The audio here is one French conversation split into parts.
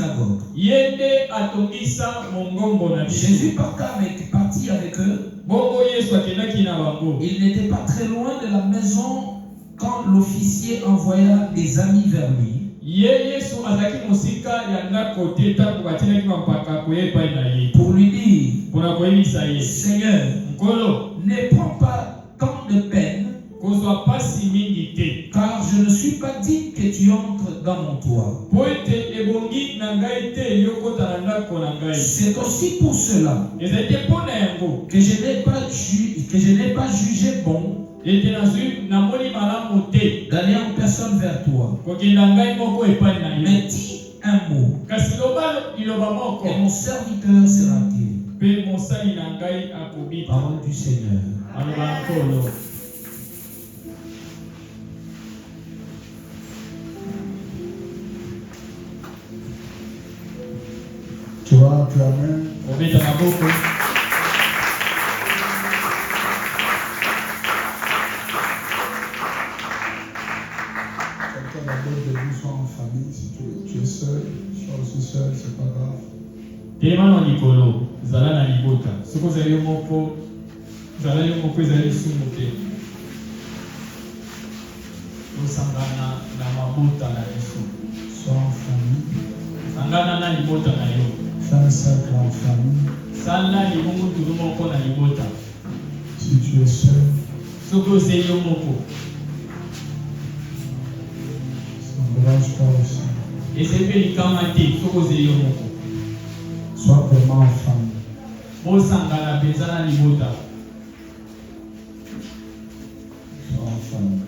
synagogue. Jésus partit avec eux. Il n'était pas très loin de la maison quand l'officier envoya des amis vers lui. Pour lui dire, Seigneur, ne prends pas tant de peine, car je ne suis pas digne que tu entres dans mon toit. C'est aussi pour cela que je n'ai pas jugé bon d'aller en personne vers toi. Mais dis un mot, et mon serviteur sera guéri. Parole du Seigneur. Tu amènes. Quelqu'un d'abord de vous soit en famille, si tu es seul, sois aussi seul, c'est pas grave. Sois en famille. Fais un cercle en famille. Si tu es seul, s'embrasse-toi aussi. Sois vraiment en famille. Sois en famille.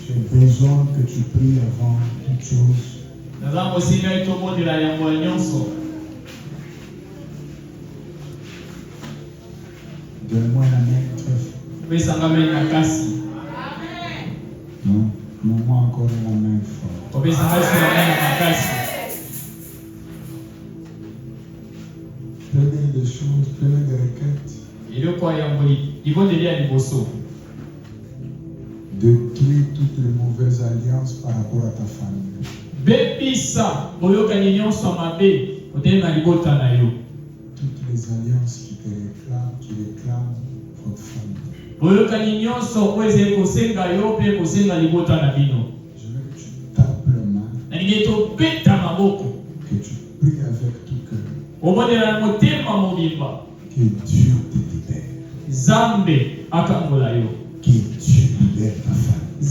J'ai besoin que tu pries avant toute chose. Donne-moi la main très forte. Non, donne-moi encore la main forte. Prenez des choses, prenez des requêtes. Détruis toutes les mauvaises alliances par rapport à ta famille. Toutes les alliances qui te réclament, qui réclament votre famille. Je veux que tu tapes la main, que tu pries avec tout cœur, que Dieu te libère, que Dieu libère ta famille.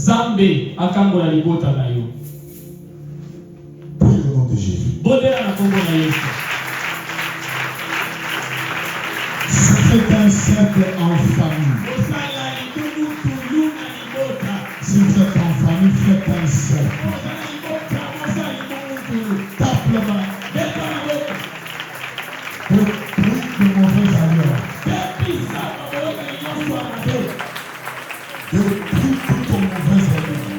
Prie au nom de Jésus. Faites un cercle en famille. Si vous êtes en famille, faites un cercle. Tape la main. Prie de mauvaises alliances. Prie toutes ton mauvaises alliances.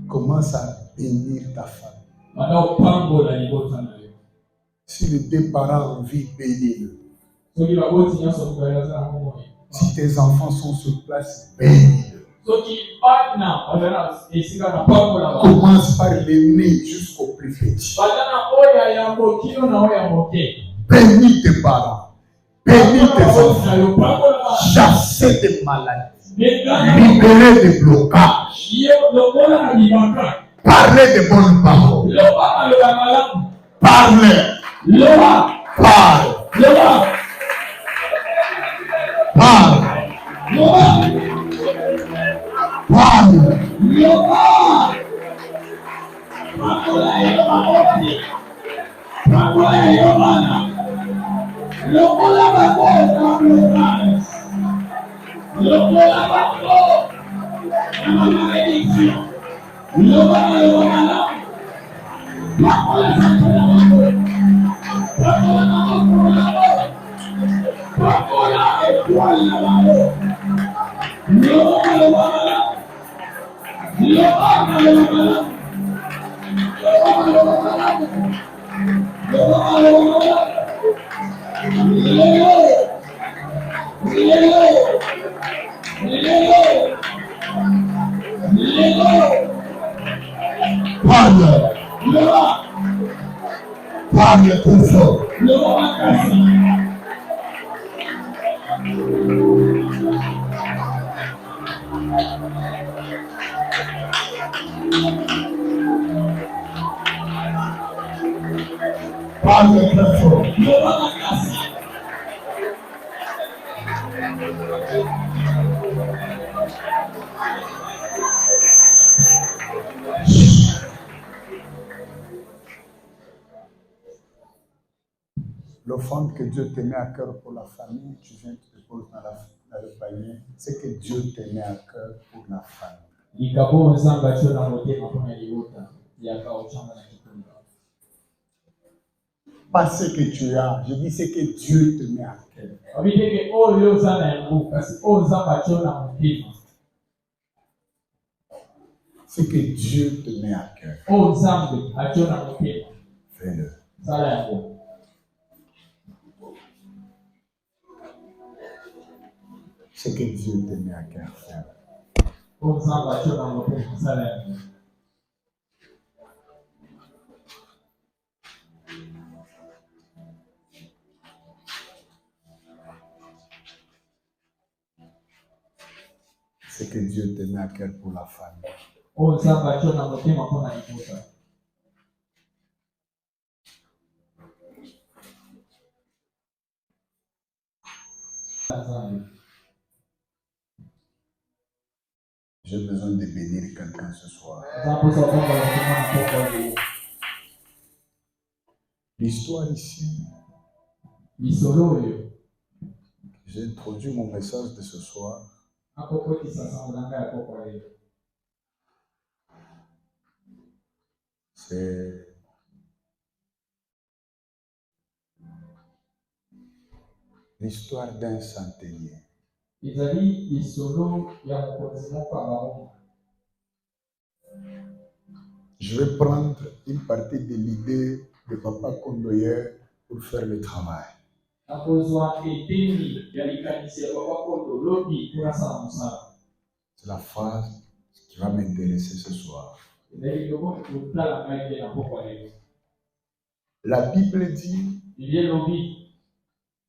Commence à bénir ta famille. Si les deux parents ont envie, bénis-le. Si tes enfants sont sur place, bénis-le. Commence par l'aîné jusqu'au plus petit. Bénis tes parents. Bénis tes enfants. Chasser des maladies. Libérer des blocages. Parler de bonnes paroles. Parle. Parle. Parle tout fort. Parle très fort. L'offrande que Dieu te met à cœur pour la famille, tu viens te poses dans le panier, c'est que Dieu te met à cœur pour la famille. Pas ce que tu as, je dis ce que Dieu te met à cœur. Ce que Dieu te met à cœur. Fais-le. Ce que Dieu te met à cœur, fais-le. Ce que Dieu te met à cœur pour la famille. J'ai besoin de bénir quelqu'un ce soir. L'histoire ici, j'ai introduit mon message de ce soir. C'est l'histoire d'un centenier. Je vais prendre une partie de l'idée de Papa Kondoye pour faire le travail. C'est la phrase qui va m'intéresser ce soir. La Bible dit,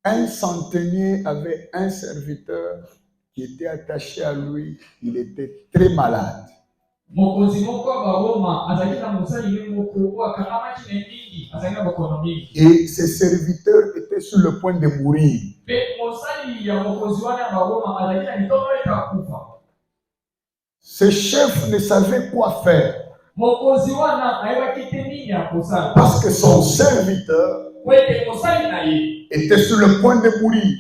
un centenier avait un serviteur qui était attaché à lui, il était très malade. Et ses serviteurs étaient sur le point de mourir. Ce chef ne savait quoi faire. Parce que son serviteur était sur le point de mourir.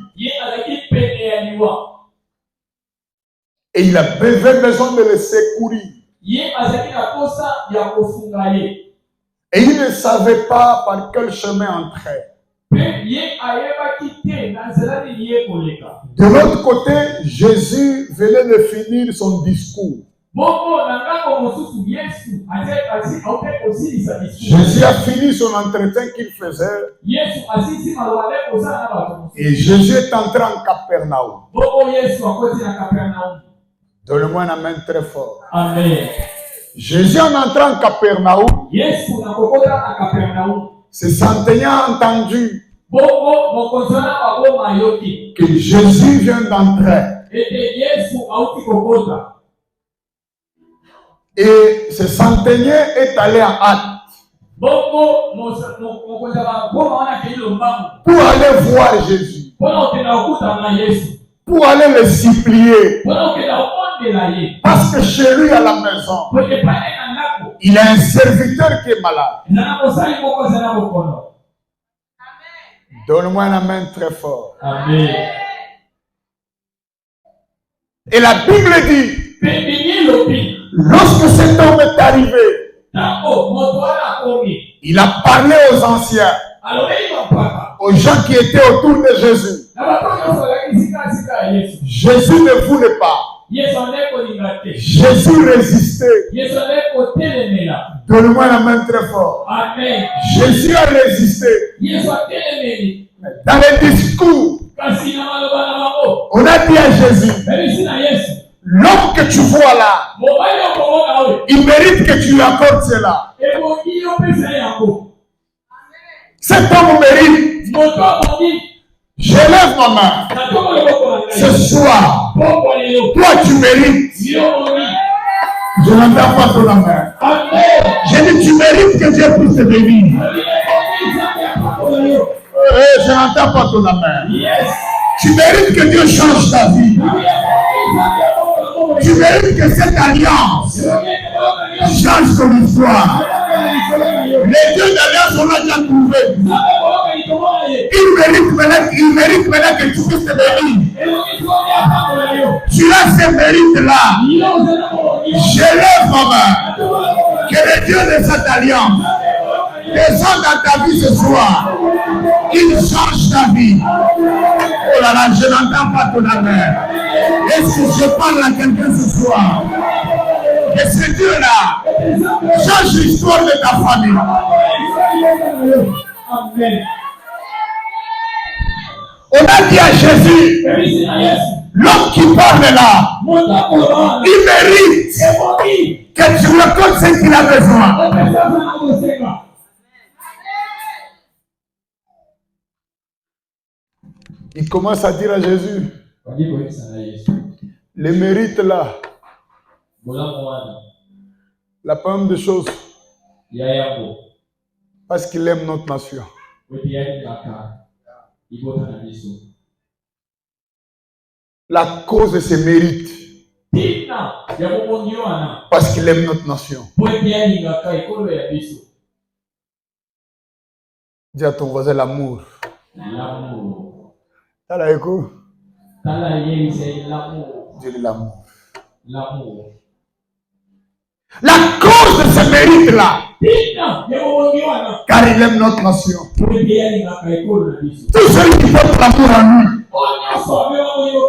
Et il avait besoin de le secourir. Et il ne savait pas par quel chemin entrer. De l'autre côté, Jésus venait de finir son discours. Jésus a fini son entretien qu'il faisait. Et Jésus est entré en Capernaum. Donne-moi un amen très fort. Amen. Jésus en entrant en Capernaum, ce centenier a entendu que Jésus vient d'entrer. Et ce centenier est allé en hâte pour aller voir Jésus, pour aller le supplier. Parce que chez lui à la maison, il a un serviteur qui est malade. Donne-moi un amen très fort. Amen. Et la Bible dit, lorsque cet homme est arrivé, Il a parlé aux anciens, aux gens qui étaient autour de Jésus. Jésus ne voulait pas. Jésus résistait. Donne-moi la main très fort. Amen. Jésus a résisté. Dans les discours, on a dit à Jésus, l'homme que tu vois là, il mérite que tu lui accordes cela. Cet homme mérite. Je lève ma main. Ce soir, toi tu mérites. Je n'entends pas ton main. J'ai dit tu mérites que Dieu puisse te bénir. Je n'entends pas ton main. Tu mérites que Dieu change ta vie. Tu mérites que cette alliance change ton histoire. Les dieux d'alliance on l'a déjà trouvé. Il mérite maintenant que tu puisses te bénir. Tu as ce mérite-là. Je lève ma main. Que le Dieu de cette alliance descende dans ta vie ce soir. Il change ta vie. Oh là là, je n'entends pas ton amen. Est-ce que je parle à quelqu'un ce soir? Que ce Dieu-là change l'histoire de ta famille. Amen. On a dit à Jésus, l'homme qui parle là, il mérite que tu reconnaisses ce qu'il a besoin. Il commence à dire à Jésus, les mérites là, la première des choses, parce qu'il aime notre nation. La cause de ses mérites, parce qu'il aime notre nation. Dis à ton voisin l'amour. T'as la écho? Dis l'amour. La cause de ce mérite-là, car il aime notre nation. Tous ceux qui portent l'amour en lui,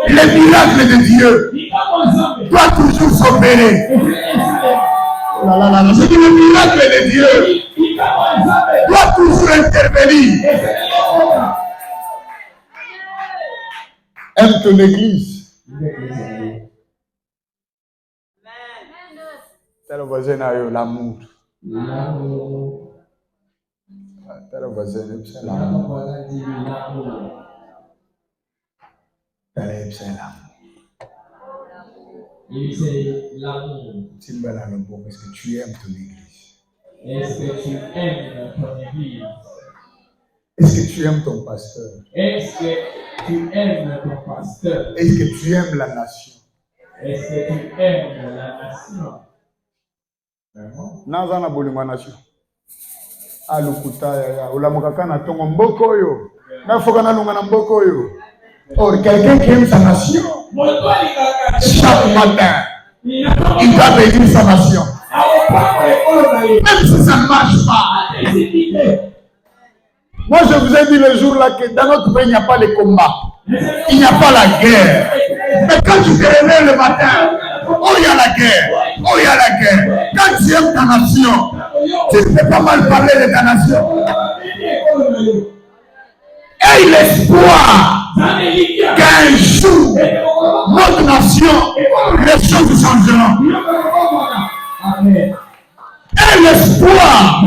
les miracles de Dieu doivent toujours s'opérer. C'est que le miracle de Dieu doit toujours intervenir. Aime ton église. T'as le voisin à eux, l'amour. T'as le voisin, c'est l'amour. T'as l'amour. Timbala le bon, est-ce que tu aimes ton église? Est-ce que tu aimes ton église? Est-ce que tu aimes ton pasteur? Est-ce que tu aimes ton pasteur? Est-ce que tu aimes la nation? Est-ce que tu aimes la nation? Naza na bolingo nation. Alukuta ya ulamukaka na tongo mboko yo. Na foka na lunga na mboko yo. Or quelqu'un qui aime sa nation. Chaque matin, il va bénir sa nation. Même si ça ne marche pas. Moi, je vous ai dit le jour là que dans notre pays, il n'y a pas de combat. Il n'y a pas la guerre. Mais quand tu te réveilles le matin, oh, il y a la guerre. Oh, il y a la guerre. Quand tu aimes ta nation, tu ne peux pas mal parler de ta nation. Et l'espoir qu'un jour, notre nation, les choses changeront. Et l'espoir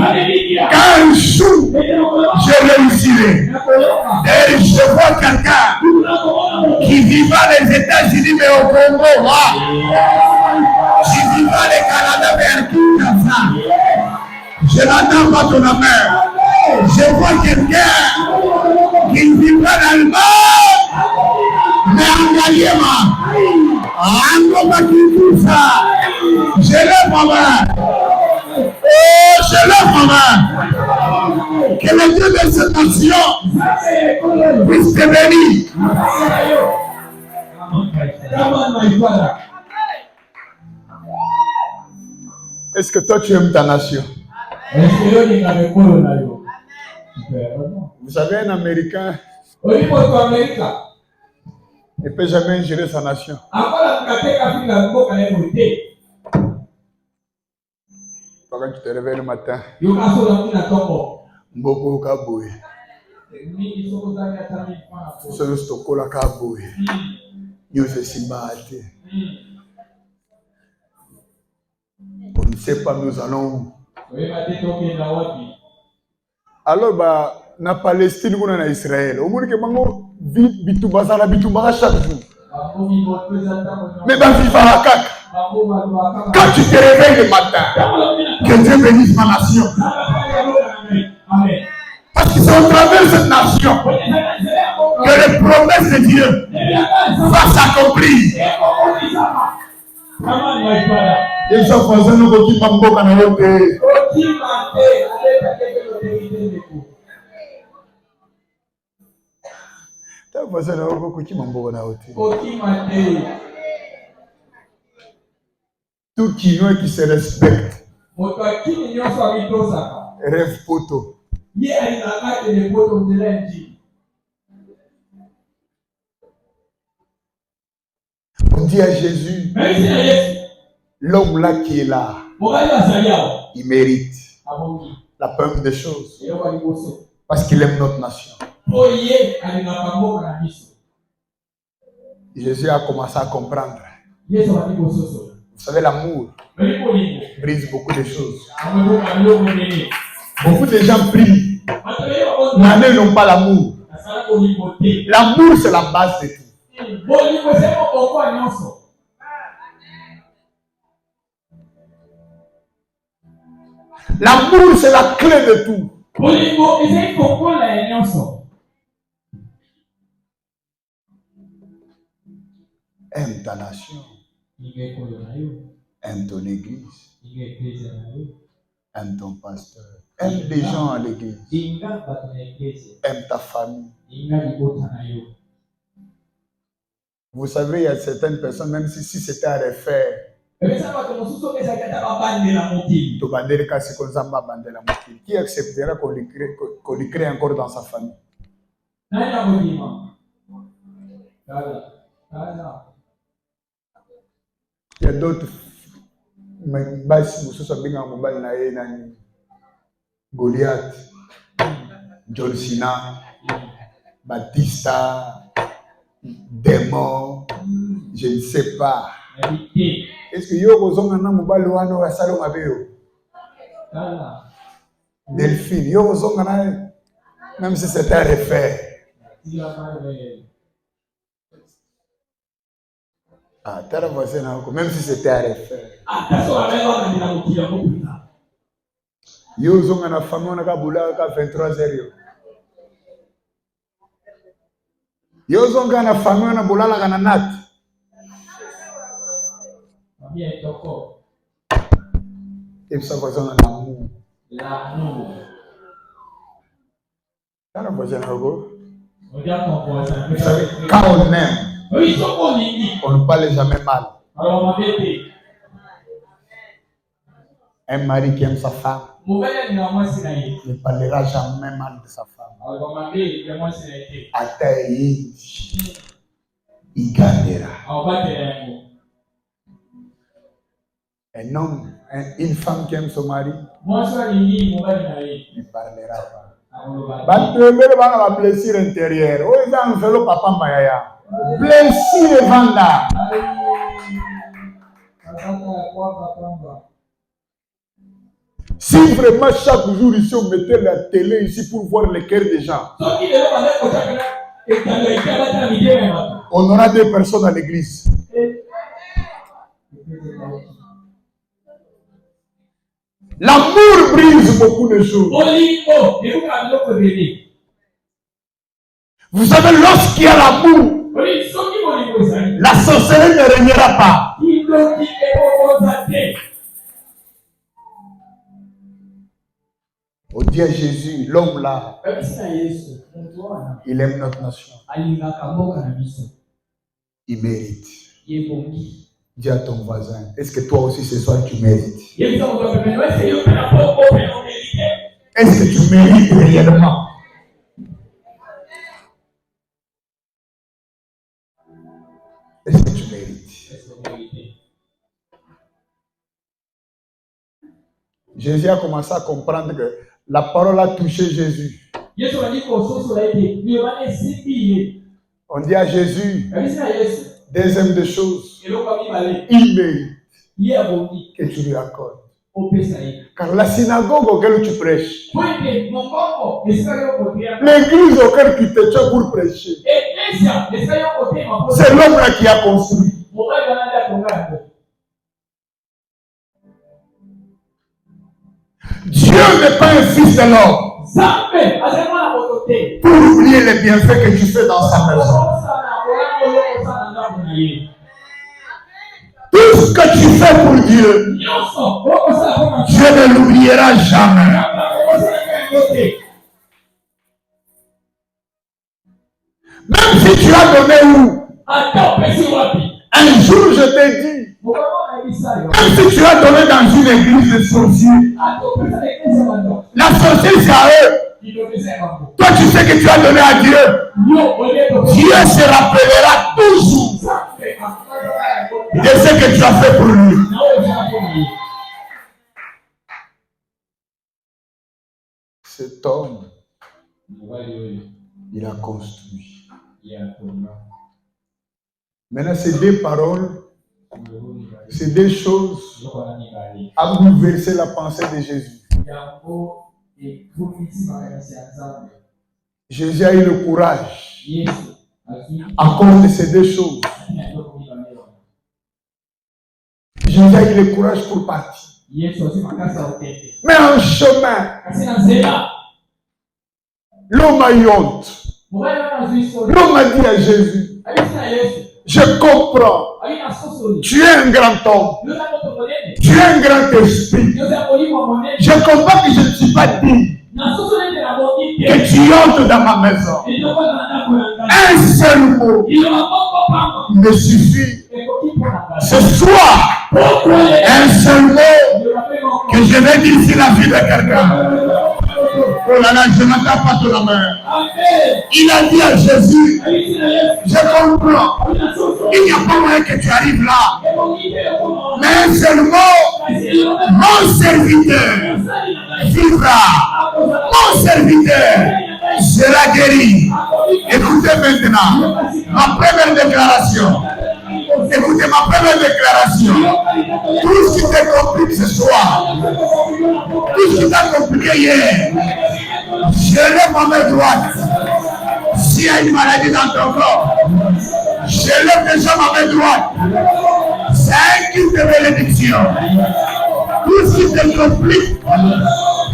qu'un jour, je réussirai. Et je vois quelqu'un qui vivra les États-Unis, mais au Congo, qui vivra les Canada, mais à Kinshasa. Je n'entends pas ton amère. Je vois quelqu'un qui vivra dans le monde, mais en Galiema. En Kinshasa. Je lève ma main. Oh, je lève ma main. Que le Dieu de cette nation puisse te bénir. Est-ce que toi tu aimes ta nation? Vous savez, un Américain ne peut jamais gérer sa nation. Quand tu te réveilles le matin, Mboko Kaboué. Ce Stokola Kaboué. On ne sait pas, nous allons. Alors, na Palestine, on a Israël. Au moins que mango bitubasa chaque jour. Mais viva la caca. Quand tu te réveilles le matin, que Dieu bénisse ma nation. Parce que c'est au travers de cette nation que les promesses de Dieu vont s'accomplir. Ils sont posés nous qui mambo kanalote. Tout Kinois qui se respecte rêve poto. On dit à Jésus, l'homme là qui est là, il mérite la première des choses parce qu'il aime notre nation. Jésus a commencé à comprendre. Vous savez, l'amour brise beaucoup de choses. Beaucoup de gens prient, mais n'ont pas l'amour. L'amour, c'est la base de tout. L'amour, c'est la clé de tout. Aime ta nation. Aime ton église. Aime ton pasteur. Aime les gens à l'église. Aime ta famille. Vous savez, il y a certaines personnes, même si c'était à refaire, qui acceptera qu'on lui crée encore dans sa famille? Il y a d'autres Goliath, John Cena, Batista, Démon, je ne sais pas. Est-ce que yo zonga mobile wano wa salon abeo? Delphine, yo zonga même si c'était à refaire. Ah, même si c'était à refaire. Yo zonga na famille on a kabula ka 23 heures. Yo zonga na famille on a bulala kana nat. Et ça va dans l'amour. L'amour. Quand on aime, on ne parle jamais mal. Un mari qui aime sa femme ne parlera jamais mal de sa femme. Il gagnera. Un homme, une femme qui aime son mari ne parlera pas. Blessure intérieure. Blessure vanda. Si vraiment chaque jour ici on mettait la télé ici pour voir le cœur des gens, on aura des personnes à l'église. L'amour brise beaucoup de choses. Vous savez, lorsqu'il y a l'amour, la sorcellerie ne régnera pas. On dit à Jésus, l'homme là, il aime notre nation. Il mérite. Dis à ton voisin, est-ce que toi aussi ce soir tu mérites? Est-ce que tu mérites réellement? Est-ce que tu mérites? Jésus a commencé à comprendre que la parole a touché Jésus. On dit à Jésus, deuxième des choses, il mérite que tu lui accordes. Car la synagogue auquel tu prêches, l'église auquel tu te tiens pour prêcher, c'est l'homme là qui a construit. Dieu n'est pas un fils de l'homme pour oublier les bienfaits que tu fais dans sa maison. Tout ce que tu fais pour Dieu, Dieu ne l'oubliera jamais. Même si tu as donné où? Un jour je t'ai dit, même si tu as donné dans une église de sorciers, la sorcière c'est à eux. Toi tu sais que tu as donné à Dieu. Dieu se rappellera toujours de ce que tu as fait pour lui. Cet homme, il a construit. Maintenant, ces deux paroles, ces deux choses ont bouleversé la pensée de Jésus. Jésus a eu le courage à cause de ces deux choses. Jésus a eu le courage pour partir. Mais en chemin, l'homme a eu honte. L'homme a dit à Jésus, je comprends. Tu es un grand homme. Tu es un grand esprit. Je comprends que je ne suis pas digne que tu entres dans ma maison. Un seul mot me suffit. Ce soir, un seul mot que je vais dire sur la vie de quelqu'un. Oh là là, je n'entends pas ton main. Il a dit à Jésus, je comprends. Il n'y a pas moyen que tu arrives là. Mais un seul mot, mon serviteur vivra. Mon serviteur sera guéri. Écoutez maintenant ma première déclaration. Écoutez ma première déclaration. Tout ce qui t'est compliqué ce soir, tout ce qui t'a compliqué hier, je lève ma main droite. S'il y a une maladie dans ton corps, je lève déjà ma main droite. C'est un kit de bénédiction. Tout ce qui te complique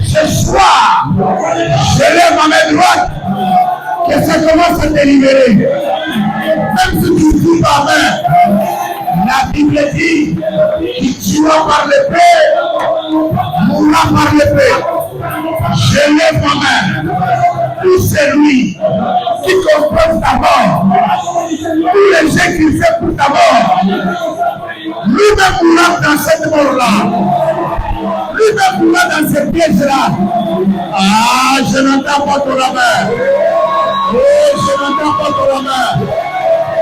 ce soir, je lève ma main droite. Que ça commence à te libérer. Même si tu ne dis pas main, la Bible dit qu'il tuera par l'épée, mourra par l'épée. Je lève ma main. Tout celui qui comprend ta mort, tous les gens qu'il fait pour ta mort, lui-même mourra dans cette mort-là. Lui-même mourra dans cette pièce-là. Ah, je n'entends pas ton main. Oh, je n'entends pas ton main.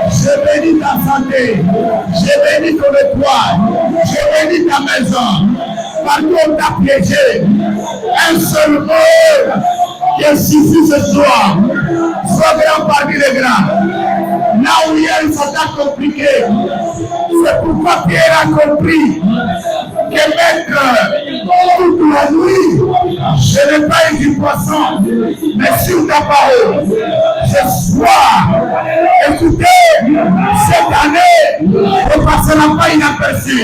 Je bénis ta santé. Je bénis ton étoile. Je bénis ta maison. Partout on t'a piégé. Un seul mot qui suffit ce soir. Sois grand parmi les grands. Là où il y a une façon compliquée. C'est pourquoi Pierre a compris que mettre toute la nuit, je n'ai pas eu du poisson, mais sur ta parole. Ce soir, écoutez, cette année ne passera pas inaperçu.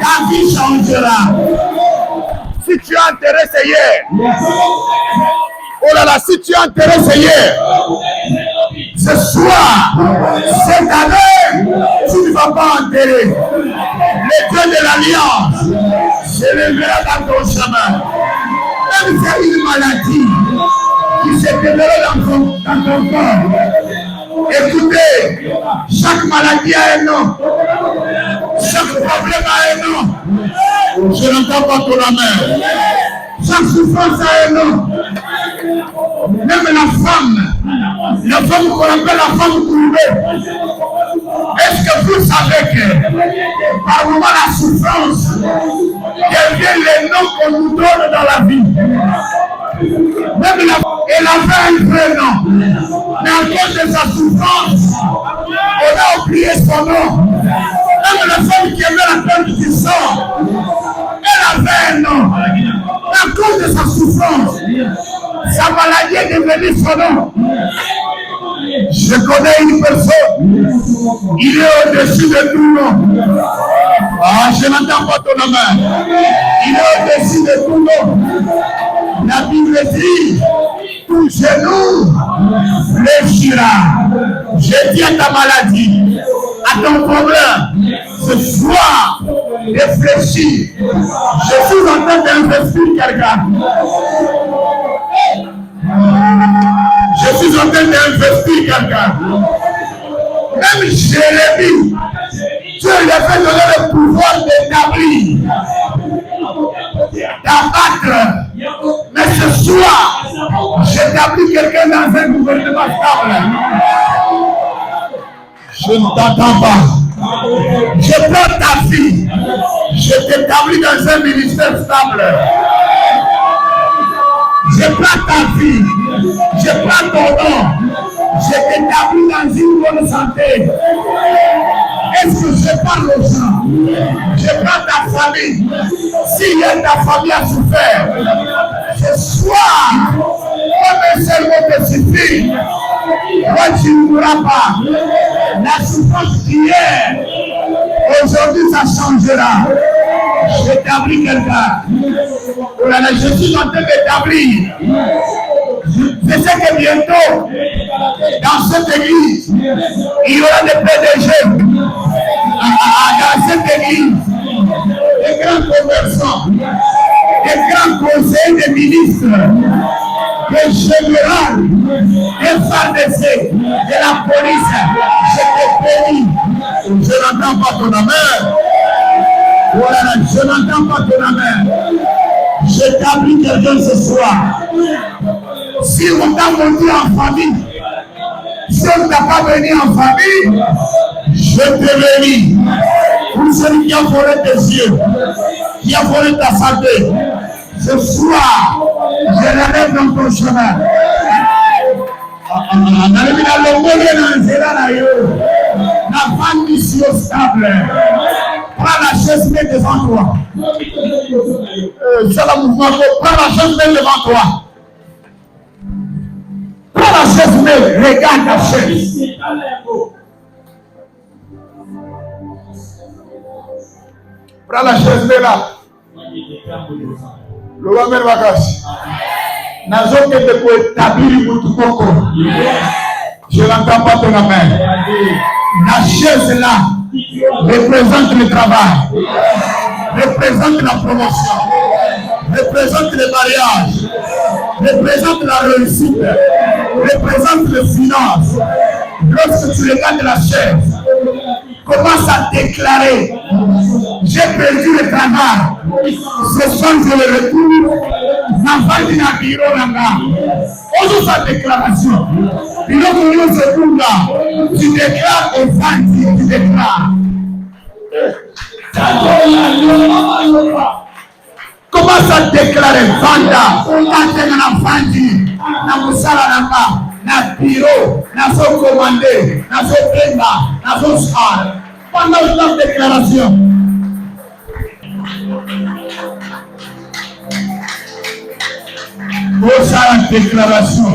Ta vie changera. Si tu as intéressé hier, oh là là, si tu as intéressé hier, ce soir, cette année, tu ne vas pas enterrer. Le Dieu de l'Alliance se lèvera dans ton chemin. Même si une maladie qui s'est développée dans ton corps. Écoutez, chaque maladie a un nom. Chaque problème a un nom. Je n'entends pas ton amen. Chaque souffrance a un nom. Même la femme qu'on appelle la femme trouvée. Est-ce que vous savez que par moment la souffrance devient les noms qu'on nous donne dans la vie? Même elle avait un vrai nom. Mais à cause de sa souffrance, on a oublié son nom. Même la femme qui aimait la perte du sang, elle avait un nom. Mais à cause de sa souffrance, sa maladie est devenue son nom. Je connais une personne, il est au-dessus de tout nom. Ah, je n'entends pas ton amen. Il est au-dessus de tout nom. La Bible dit, tout genou fléchira. Je dis à ta maladie, à ton problème, ce soir, réfléchis. Je suis en train d'investir quelqu'un. Je suis en train d'investir quelqu'un. Même Jérémie, Dieu lui a fait donner le pouvoir d'établir, d'abattre. Mais ce soir, j'établis quelqu'un dans un gouvernement stable. Je ne t'entends pas. Je prends ta fille. Je t'établis dans un ministère stable. Je prends ta fille. Je prends ton nom. Je t'établis dans une bonne santé. Est-ce que je parle aux gens? Je prends ta famille. Si ta famille a souffert, ce soir, comme un seul mot te suffit, toi tu ne mourras pas. La souffrance d'hier, aujourd'hui ça changera. J'établis quelqu'un. Oh là là, je suis en train d'établir. Je sais que bientôt, dans cette église, il y aura des PDG. Dans cette église, des grands commerçants, des grands conseillers des ministres, des généraux, des pharmaciens, de la police. Je te bénis. Je n'entends pas ton amen. Voilà, je n'entends pas ton amen. J'établis quelqu'un ce soir. Si on t'a monté en famille, si on ne t'a pas venu en famille, je te bénis. Pour celui qui a volé tes yeux, qui a volé ta santé, ce soir, je l'enlève dans ton chemin. La femme mission stable. Prends la chaise, mets devant toi. C'est le mouvement. Prends la chaise, mets devant toi. Prends la chaise, mets, regarde ta chaise. Prends la chaise, mets là. Le roi mère Vakasi. Nazo que te peut établir Mutukoko. Je n'entends pas ton amen. La chaise là représente le travail, représente la promotion, représente le mariage, représente la réussite, représente les finances. Lorsque tu regardes la chaise, commence à déclarer: j'ai perdu le travail, ce soir je le retrouve. Ose sa déclaration. Tu déclares au Fandi, tu déclares. Commence à déclarer Vanda, na Fandi, na Musala Namba, na Biro, na so commandé, na so prenda, na so sar. Pendant ta déclaration. Pour sa déclaration.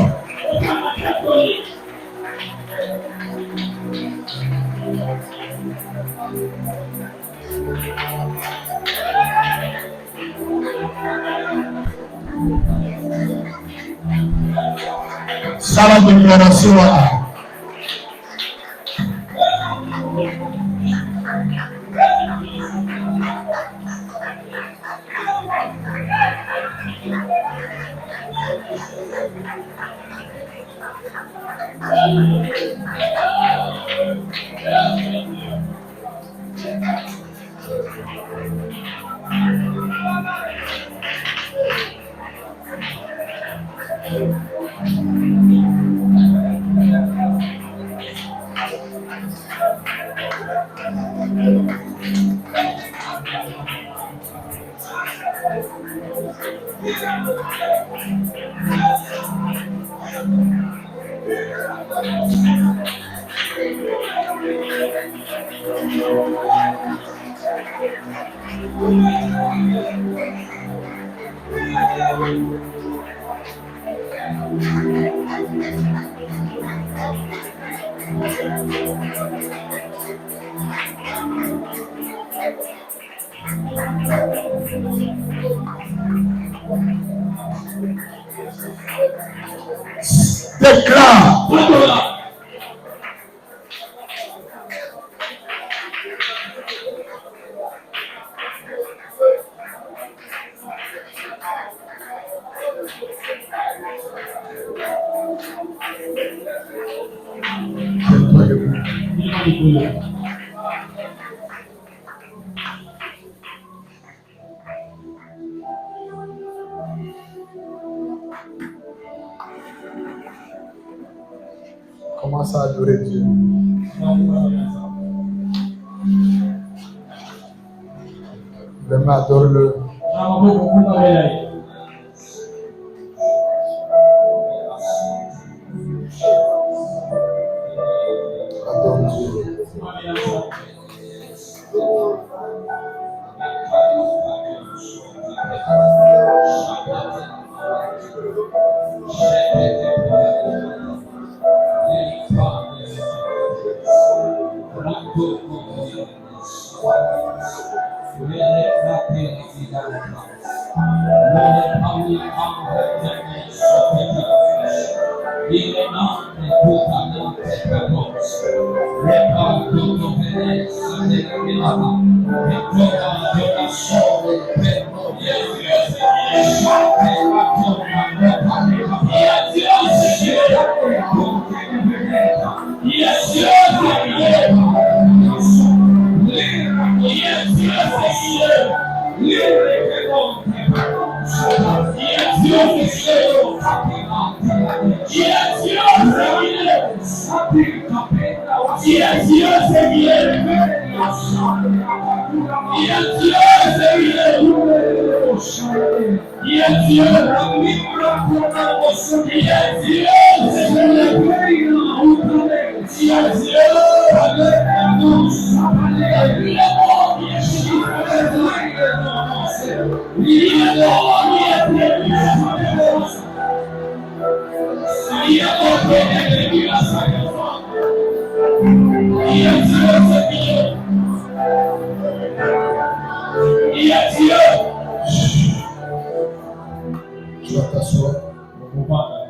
Ça la déclaration. Déclare. Commence à adorer Dieu. Vraiment, adore-le. Adore Dieu. Tu vas t'asseoir.